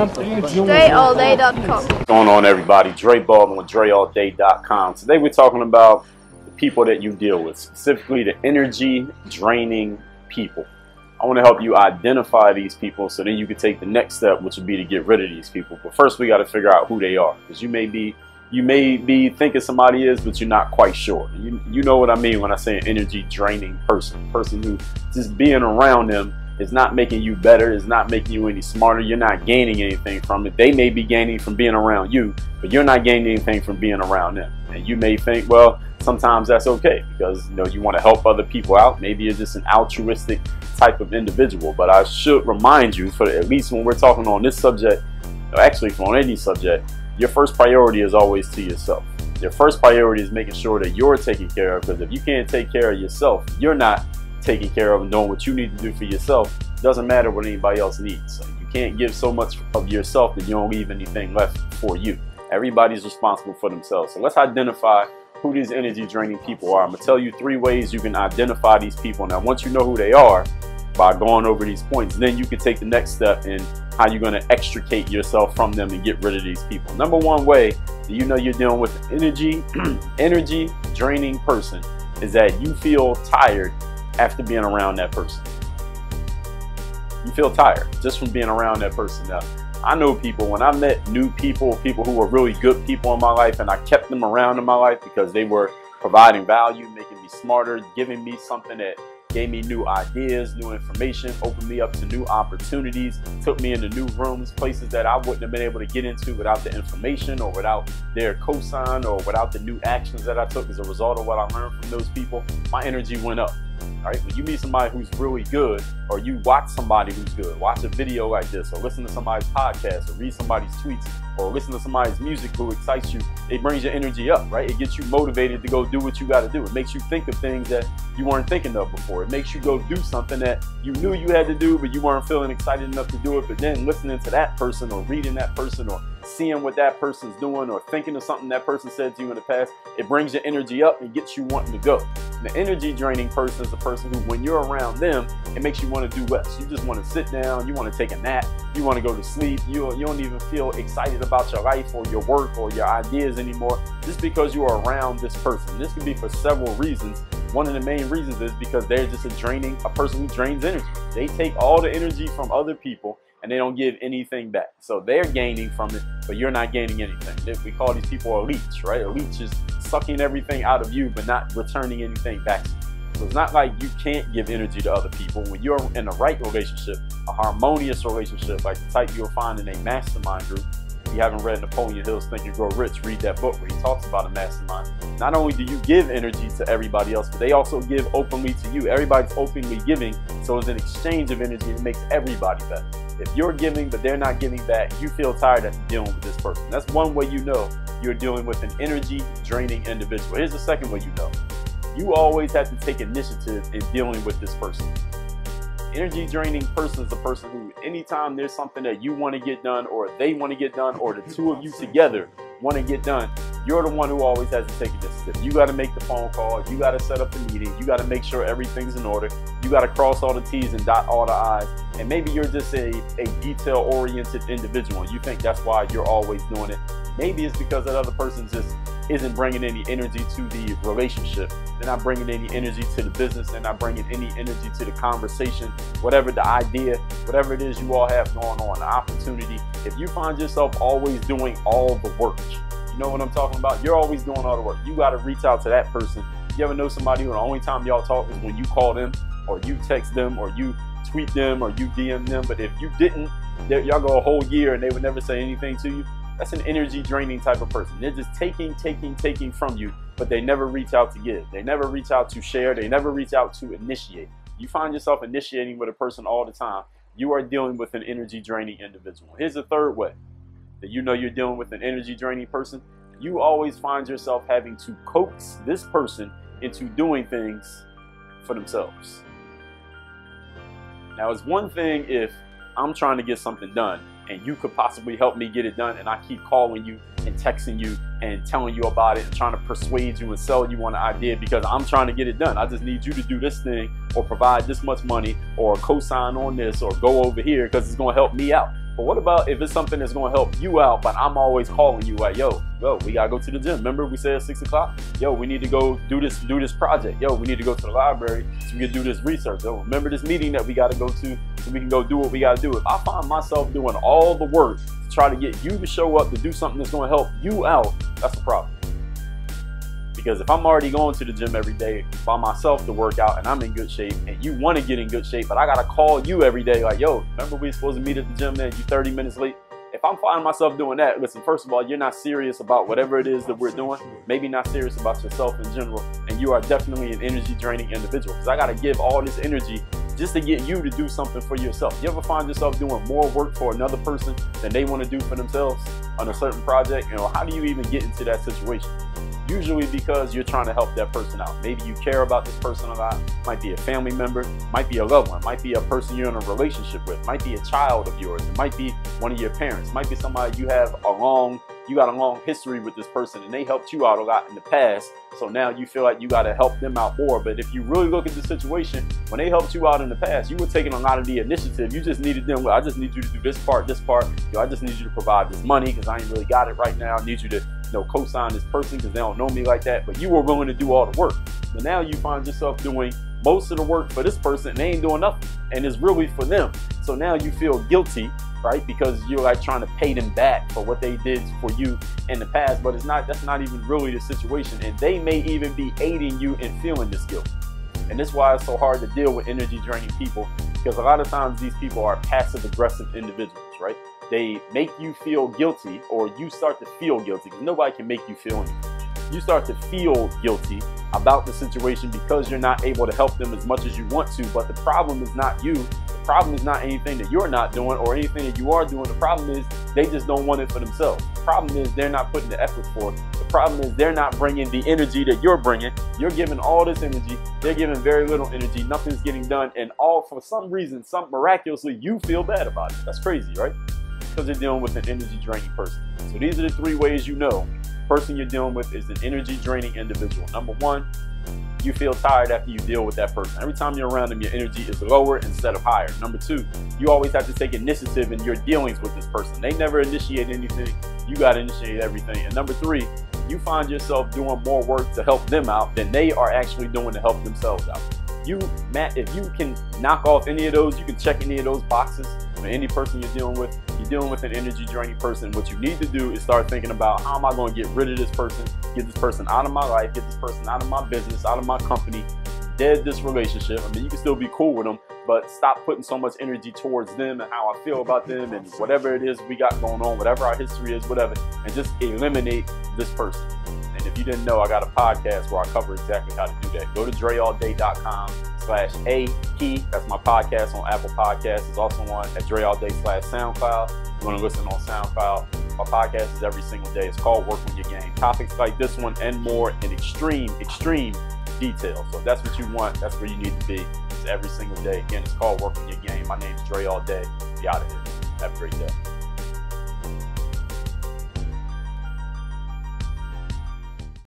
DreAllDay.com. What's going on, everybody? Dre Baldwin with DreAllDay.com. Today we're talking about the people that you deal with, specifically the energy draining people. I want to help you identify these people so then you can take the next step, which would be to get rid of these people. But first we got to figure out who they are, because you may be thinking somebody is, but you're not quite sure. You know what I mean when I say an energy draining person who just being around them is not making you better, is not making you any smarter. You're not gaining anything from it. They may be gaining from being around you, but you're not gaining anything from being around them. And you may think, well, sometimes that's okay because you want to help other people out. Maybe you're just an altruistic type of individual. But I should remind you, for at least when we're talking on this subject, or actually on any subject, your first priority is always to yourself. Your first priority is making sure that you're taken care of, because if you can't take care of yourself, you're not taking care of and knowing what you need to do for yourself. Doesn't matter what anybody else needs. So you can't give so much of yourself that you don't leave anything left for you. Everybody's responsible for themselves. So let's identify who these energy draining people are. I'm gonna tell you 3 ways you can identify these people. Now, once you know who they are, by going over these points, then you can take the next step in how you're going to extricate yourself from them and get rid of these people. Number one way that you know you're dealing with an energy draining person is that you feel tired after being around that person. You feel tired just from being around that person. Now, I know people, when I met new people who were really good people in my life, and I kept them around in my life because they were providing value, making me smarter, giving me something that gave me new ideas, new information, opened me up to new opportunities, took me into new rooms, places that I wouldn't have been able to get into without the information or without their cosign or without the new actions that I took as a result of what I learned from those people. My energy went up. All right, when you meet somebody who's really good, or you watch somebody who's good, watch a video like this, or listen to somebody's podcast, or read somebody's tweets, or listen to somebody's music who excites you, it brings your energy up, right? It gets you motivated to go do what you got to do. It makes you think of things that you weren't thinking of before. It makes you go do something that you knew you had to do, but you weren't feeling excited enough to do it. But then listening to that person, or reading that person, or seeing what that person's doing, or thinking of something that person said to you in the past, it brings your energy up and gets you wanting to go. And the energy draining person is the person who, when you're around them, it makes you want to do less. You just want to sit down, you want to take a nap, you want to go to sleep, you don't even feel excited about your life or your work or your ideas anymore, just because you are around this person. This could be for several reasons. One of the main reasons is because they're just a person who drains energy. They take all the energy from other people and they don't give anything back. So they're gaining from it, but you're not gaining anything. We call these people a leech, right? A leech is sucking everything out of you, but not returning anything back to you. So it's not like you can't give energy to other people. When you're in the right relationship, a harmonious relationship, like the type you'll find in a mastermind group. If you haven't read Napoleon Hill's Think and Grow Rich, read that book where he talks about a mastermind. Not only do you give energy to everybody else, but they also give openly to you. Everybody's openly giving, so it's an exchange of energy that makes everybody better. If you're giving but they're not giving back, you feel tired after dealing with this person. That's one way you know you're dealing with an energy draining individual. Here's the second way you know. You always have to take initiative in dealing with this person. Energy draining person is the person who, anytime there's something that you want to get done, or they want to get done, or the two of you together want to get done, you're the one who always has to take initiative. You got to make the phone call. You got to set up the meeting. You got to make sure everything's in order. You got to cross all the T's and dot all the I's. And maybe you're just a detail-oriented individual. You think that's why you're always doing it. Maybe it's because that other person just isn't bringing any energy to the relationship. They're not bringing any energy to the business. They're not bringing any energy to the conversation, whatever the idea, whatever it is you all have going on, the opportunity. If you find yourself always doing all the work, you know what I'm talking about? You're always doing all the work. You got to reach out to that person. You ever know somebody who the only time y'all talk is when you call them, or you text them, or you tweet them, or you DM them? But if you didn't, y'all go a whole year and they would never say anything to you. That's an energy draining type of person. They're just taking from you, but they never reach out to give. They never reach out to share. They never reach out to initiate. You find yourself initiating with a person all the time, you are dealing with an energy draining individual. Here's the third way that you know you're dealing with an energy draining person. You always find yourself having to coax this person into doing things for themselves. Now, it's one thing if I'm trying to get something done and you could possibly help me get it done, and I keep calling you and texting you and telling you about it and trying to persuade you and sell you on the idea because I'm trying to get it done. I just need you to do this thing or provide this much money or co-sign on this or go over here because it's going to help me out. But what about if it's something that's going to help you out, but I'm always calling you like, yo, we got to go to the gym. Remember we said 6 o'clock? Yo, we need to go do this project. Yo, we need to go to the library so we can do this research. Yo, remember this meeting that we got to go to so we can go do what we got to do. If I find myself doing all the work to try to get you to show up to do something that's going to help you out, that's the problem. Because if I'm already going to the gym every day by myself to work out and I'm in good shape and you want to get in good shape, but I got to call you every day like, yo, remember we were supposed to meet at the gym, man, you 30 minutes late. If I'm finding myself doing that, listen, first of all, you're not serious about whatever it is that we're doing, maybe not serious about yourself in general, and you are definitely an energy draining individual because I got to give all this energy just to get you to do something for yourself. You ever find yourself doing more work for another person than they want to do for themselves on a certain project? You know, how do you even get into that situation? Usually because you're trying to help that person out. Maybe you care about this person a lot. Might be a family member, might be a loved one, might be a person you're in a relationship with, might be a child of yours, it might be one of your parents, might be somebody you got a long history with this person and they helped you out a lot in the past. So now you feel like you got to help them out more. But if you really look at the situation, when they helped you out in the past, you were taking a lot of the initiative. You just needed them. Well, I just need you to do this part. Yo, I just need you to provide this money because I ain't really got it right now. I need you to co-sign this person because they don't know me like that. But you were willing to do all the work. But now you find yourself doing most of the work for this person and they ain't doing nothing. And it's really for them. So now you feel guilty, right? Because you're like trying to pay them back for what they did for you in the past, but that's not even really the situation. And they may even be aiding you in feeling this guilt. And that's why it's so hard to deal with energy draining people, because a lot of times these people are passive aggressive individuals, right? They make you feel guilty, or you start to feel guilty, because nobody can make you feel anything. You start to feel guilty about the situation because you're not able to help them as much as you want to. But the problem is not you. The problem is not anything that you're not doing or anything that you are doing. The problem is they just don't want it for themselves. The problem is they're not putting the effort for it. The problem is they're not bringing the energy that you're bringing. You're giving all this energy. They're giving very little energy. Nothing's getting done. And all for some reason, miraculously, you feel bad about it. That's crazy, right? Because you're dealing with an energy draining person. So these are the 3 ways you know the person you're dealing with is an energy draining individual. Number 1, you feel tired after you deal with that person. Every time you're around them, your energy is lower instead of higher. Number 2, you always have to take initiative in your dealings with this person. They never initiate anything. You got to initiate everything. And number 3, you find yourself doing more work to help them out than they are actually doing to help themselves out. If you can knock off any of those, you can check any of those boxes for any person you're dealing with an energy draining person. What you need to do is start thinking about, how am I going to get rid of this person, get this person out of my life, get this person out of my business, out of my company, dead this relationship. I mean, you can still be cool with them, but stop putting so much energy towards them and how I feel about them and whatever it is we got going on, whatever our history is, whatever, and just eliminate this person. And if you didn't know, I got a podcast where I cover exactly how to do that. Go to dreallday.com/AP. That's my podcast on Apple Podcasts. It's also on at dreallday/SoundCloud. You want to listen on SoundCloud. My podcast is every single day. It's called Work on Your Game. Topics like this one and more in extreme detail. So if that's what you want, that's where you need to be. It's every single day. Again, it's called Work on Your Game. My name's Dre All Day. Be out of here. Have a great day.